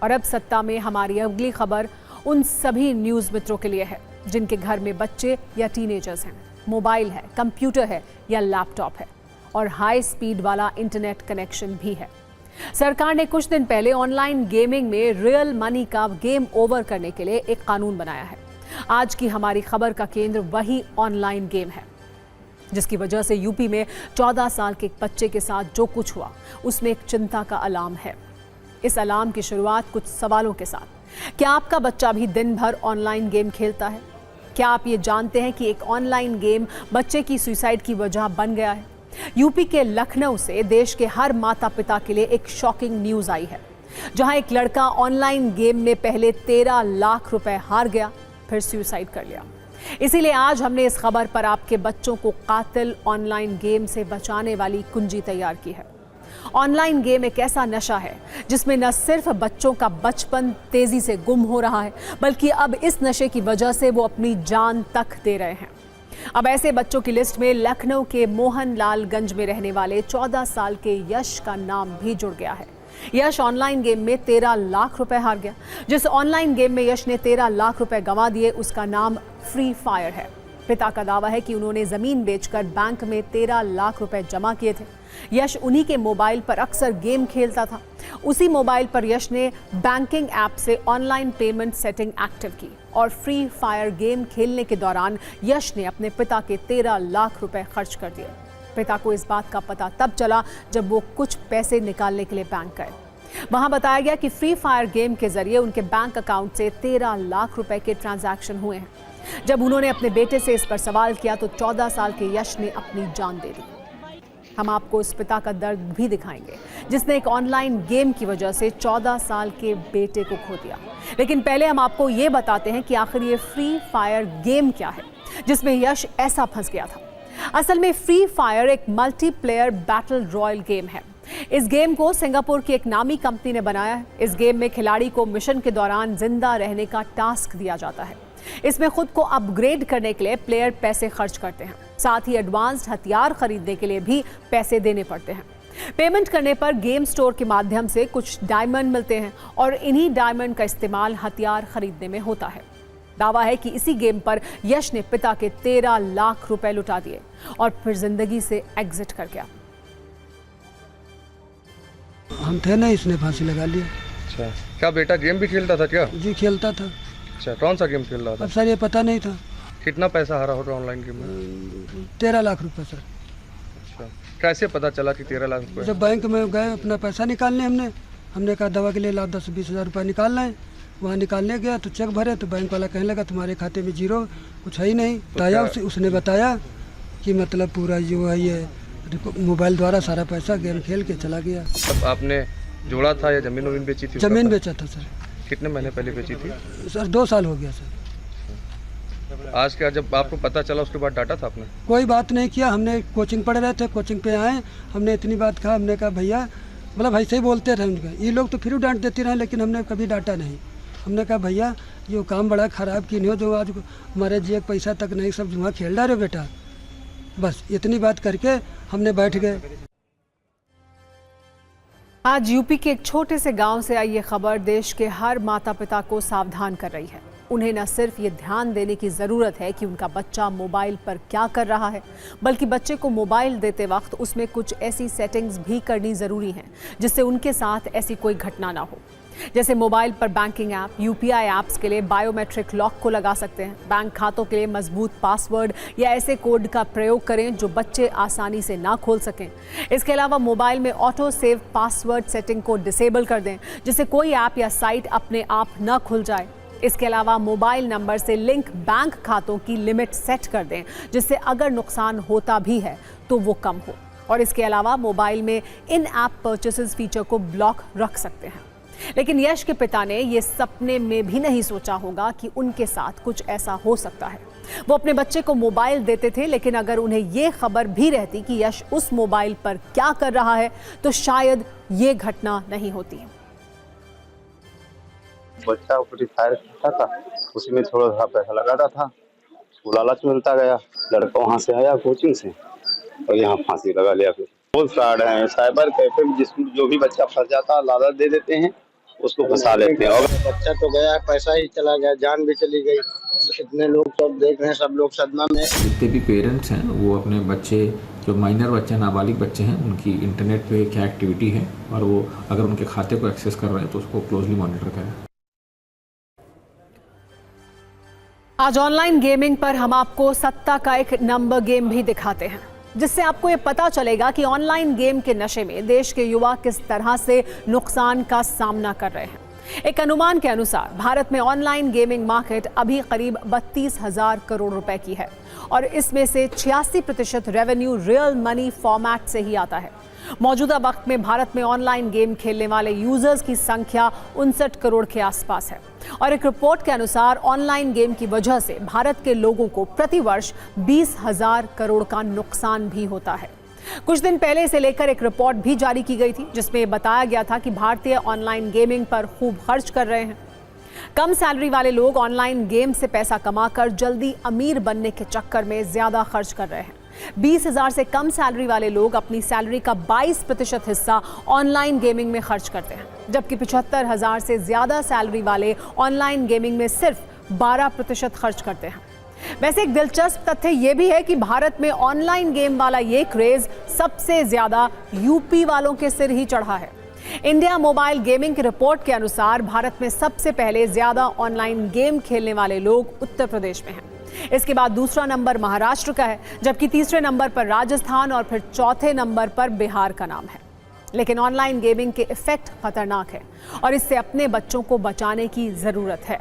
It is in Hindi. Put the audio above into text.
और अब सत्ता में हमारी अगली खबर उन सभी न्यूज़ मित्रों के लिए है जिनके घर में बच्चे या टीनेजर्स हैं, मोबाइल है, कंप्यूटर है या लैपटॉप है और हाई स्पीड वाला इंटरनेट कनेक्शन भी है। सरकार ने कुछ दिन पहले ऑनलाइन गेमिंग में रियल मनी का गेम ओवर करने के लिए एक कानून बनाया है। आज की हमारी खबर का केंद्र वही ऑनलाइन गेम है, जिसकी वजह से यूपी में 14 साल के एक बच्चे के साथ जो कुछ हुआ उसमें एक चिंता का अलार्म है। इस अलार्म की शुरुआत कुछ सवालों के साथ। क्या आपका बच्चा भी दिन भर ऑनलाइन गेम खेलता है? क्या आप ये जानते हैं कि एक ऑनलाइन गेम बच्चे की सुसाइड की वजह बन गया है? यूपी के लखनऊ से देश के हर माता पिता के लिए एक शॉकिंग न्यूज़ आई है, जहां एक लड़का ऑनलाइन गेम में पहले 13 लाख रुपए हार गया, फिर सुसाइड कर लिया। इसीलिए आज हमने इस खबर पर आपके बच्चों को कातिल ऑनलाइन गेम से बचाने वाली कुंजी तैयार की है। ऑनलाइन गेम एक ऐसा नशा है जिसमें न सिर्फ बच्चों का बचपन तेजी से गुम हो रहा है, बल्कि अब इस नशे की वजह से वो अपनी जान तक दे रहे हैं। अब ऐसे बच्चों की लिस्ट में लखनऊ के मोहनलालगंज में रहने वाले 14 साल के यश का नाम भी जुड़ गया है। यश ऑनलाइन गेम में 13 लाख रुपए हार गया। जिस ऑनलाइन गेम में यश ने 13 लाख रुपए गंवा दिए, उसका नाम फ्री फायर है। पिता का दावा है कि उन्होंने जमीन बेचकर बैंक में 13 लाख रुपए जमा किए थे। यश उन्हीं के मोबाइल पर अक्सर गेम खेलता था। उसी मोबाइल पर यश ने बैंकिंग ऐप से ऑनलाइन पेमेंट सेटिंग एक्टिव की और फ्री फायर गेम खेलने के दौरान यश ने अपने पिता के 13 लाख रुपए खर्च कर दिए। पिता को इस बात का पता तब चला जब वो कुछ पैसे निकालने के लिए बैंक गए। वहां बताया गया कि फ्री फायर गेम के जरिए उनके बैंक अकाउंट से 13 लाख रुपए के ट्रांजैक्शन हुए हैं। जब उन्होंने अपने बेटे से इस पर सवाल किया तो 14 साल के यश ने अपनी जान दे दी। हम आपको उस पिता का दर्द भी दिखाएंगे जिसने एक ऑनलाइन गेम की वजह से 14 साल के बेटे को खो दिया। लेकिन पहले हम आपको ये बताते हैं कि आखिर ये फ्री फायर गेम क्या है जिसमें यश ऐसा फंस गया था। असल में फ्री फायर एक मल्टीप्लेयर बैटल रॉयल गेम है। इस गेम को सिंगापुर की एक नामी कंपनी ने बनाया है। इस गेम में खिलाड़ी को मिशन के दौरान जिंदा रहने का टास्क दिया जाता है। इसमें खुद को अपग्रेड करने के लिए प्लेयर पैसे खर्च करते हैं। साथ ही एडवांस्ड हथियार खरीदने के लिए भी पैसे देने पड़ते हैं। पेमेंट करने पर गेम स्टोर के माध्यम से कुछ डायमंड मिलते हैं और इन्हीं डायमंड का इस्तेमाल हथियार खरीदने में होता है। दावा है कि इसी गेम पर यश ने पिता के 13 लाख रुपए लुटा दिए और फिर जिंदगी से एग्जिट कर गया। हम थे ना, इसने फांसी लगा लिया। अच्छा, क्या बेटा गेम भी खेलता था क्या? जी खेलता था। अच्छा, कौन सा गेम खेल रहा था? अब सर ये पता नहीं था। कितना पैसा हारा होगा ऑनलाइन गेम में? 13 लाख रुपए सर। अच्छा, कैसे पता चला कि 13 लाख रुपए? जब बैंक में गए अपना पैसा निकालने, हमने कहा दवा के लिए ला 10-20 हज़ार रुपये निकालना है। वहाँ निकालने गया तो चेक भरे तो बैंक वाला कहने लगा तुम्हारे खाते में जीरो, कुछ है ही नहीं। बताया उसने बताया कि मतलब पूरा जो है ये मोबाइल द्वारा सारा पैसा गेम खेल के चला गया। तब आपने जोड़ा था या जमीन वमीन बेची थी? जमीन बेचा था सर। कितने महीने पहले बेची थी? सर 2 साल हो गया सर। आज क्या जब आपको पता चला उसके बाद डांटा था आपने? कोई बात नहीं किया। हमने कोचिंग पढ़ रहे थे, कोचिंग पे आए, हमने इतनी बात कहा। हमने कहा भैया, मतलब ऐसे ही बोलते रहे उनका, ये लोग तो फिर डांट देते रहे, लेकिन हमने कभी डांटा नहीं। हमने कहा भैया ये काम बड़ा ख़राब की नहीं हो जो आज हमारे जेब पैसा तक नहीं, सब जुआ खेल रहा है बेटा। बस इतनी बात करके हमने बैठ गए। आज यूपी के एक छोटे से गांव से आई ये खबर देश के हर माता पिता को सावधान कर रही है। उन्हें न सिर्फ ये ध्यान देने की ज़रूरत है कि उनका बच्चा मोबाइल पर क्या कर रहा है, बल्कि बच्चे को मोबाइल देते वक्त उसमें कुछ ऐसी सेटिंग्स भी करनी ज़रूरी हैं जिससे उनके साथ ऐसी कोई घटना ना हो। जैसे मोबाइल पर बैंकिंग ऐप, यूपीआई ऐप्स के लिए बायोमेट्रिक लॉक को लगा सकते हैं। बैंक खातों के लिए मजबूत पासवर्ड या ऐसे कोड का प्रयोग करें जो बच्चे आसानी से ना खोल सकें। इसके अलावा मोबाइल में ऑटो सेव पासवर्ड सेटिंग को डिसेबल कर दें जिससे कोई ऐप या साइट अपने आप न खुल जाए। इसके अलावा मोबाइल नंबर से लिंक बैंक खातों की लिमिट सेट कर दें जिससे अगर नुकसान होता भी है तो वो कम हो। और इसके अलावा मोबाइल में इन ऐप परचेसेस फीचर को ब्लॉक रख सकते हैं। लेकिन यश के पिता ने ये सपने में भी नहीं सोचा होगा कि उनके साथ कुछ ऐसा हो सकता है। वो अपने बच्चे को मोबाइल देते थे, लेकिन अगर उन्हें ये खबर भी रहती कि यश उस मोबाइल पर क्या कर रहा है तो शायद ये घटना नहीं होती। बच्चा फ्री फायर खेलता था, उसी में थोड़ा सा पैसा लगाता था, लालच मिलता गया। लड़का वहाँ से आया कोचिंग से और यहाँ फांसी लगा लिया। फिर बहुत फ्रॉड है, साइबर कैफे में जो भी बच्चा फंस जाता है लालच दे देते हैं उसको फंसा लेते हैं। और बच्चा तो गया, पैसा ही चला गया, जान भी चली गई। इतने लोग सब देख रहे हैं, सब लोग सदमा में। जितने भी पेरेंट्स हैं वो अपने बच्चे, जो माइनर बच्चे हैं, नाबालिग बच्चे हैं, उनकी इंटरनेट पे क्या एक्टिविटी है और वो अगर उनके खाते को एक्सेस कर रहे हैं तो उसको क्लोजली मॉनिटर करें। आज ऑनलाइन गेमिंग पर हम आपको सत्ता का एक नंबर गेम भी दिखाते हैं, जिससे आपको ये पता चलेगा कि ऑनलाइन गेम के नशे में देश के युवा किस तरह से नुकसान का सामना कर रहे हैं। एक अनुमान के अनुसार भारत में ऑनलाइन गेमिंग मार्केट अभी करीब 32,000 करोड़ रुपए की है और इसमें से 86% रेवेन्यू रियल मनी फॉर्मेट से ही आता है। मौजूदा वक्त में भारत में ऑनलाइन गेम खेलने वाले यूजर्स की संख्या 59 करोड़ के आसपास है और एक रिपोर्ट के अनुसार ऑनलाइन गेम की वजह से भारत के लोगों को प्रतिवर्ष 20,000 करोड़ का नुकसान भी होता है। कुछ दिन पहले इसे लेकर एक रिपोर्ट भी जारी की गई थी, जिसमें बताया गया था कि भारतीय ऑनलाइन गेमिंग पर खूब खर्च कर रहे हैं। कम सैलरी वाले लोग ऑनलाइन गेम से पैसा कमाकर जल्दी अमीर बनने के चक्कर में ज्यादा खर्च कर रहे हैं। 20,000 से कम सैलरी वाले लोग अपनी सैलरी का 22% हिस्सा ऑनलाइन गेमिंग में खर्च करते हैं, जबकि 75,000 से ज्यादा सैलरी वाले ऑनलाइन गेमिंग में सिर्फ 12% खर्च करते हैं। वैसे एक दिलचस्प तथ्य यह भी है कि भारत में ऑनलाइन गेम वाला ये क्रेज सबसे ज्यादा यूपी वालों के सिर ही चढ़ा है। इंडिया मोबाइल गेमिंग की रिपोर्ट के अनुसार भारत में सबसे पहले ज्यादा ऑनलाइन गेम खेलने वाले लोग उत्तर प्रदेश में हैं। इसके बाद दूसरा नंबर महाराष्ट्र का है, जबकि तीसरे नंबर पर राजस्थान और फिर चौथे नंबर पर बिहार का नाम है। लेकिन ऑनलाइन गेमिंग के इफेक्ट खतरनाक है और इससे अपने बच्चों को बचाने की जरूरत है।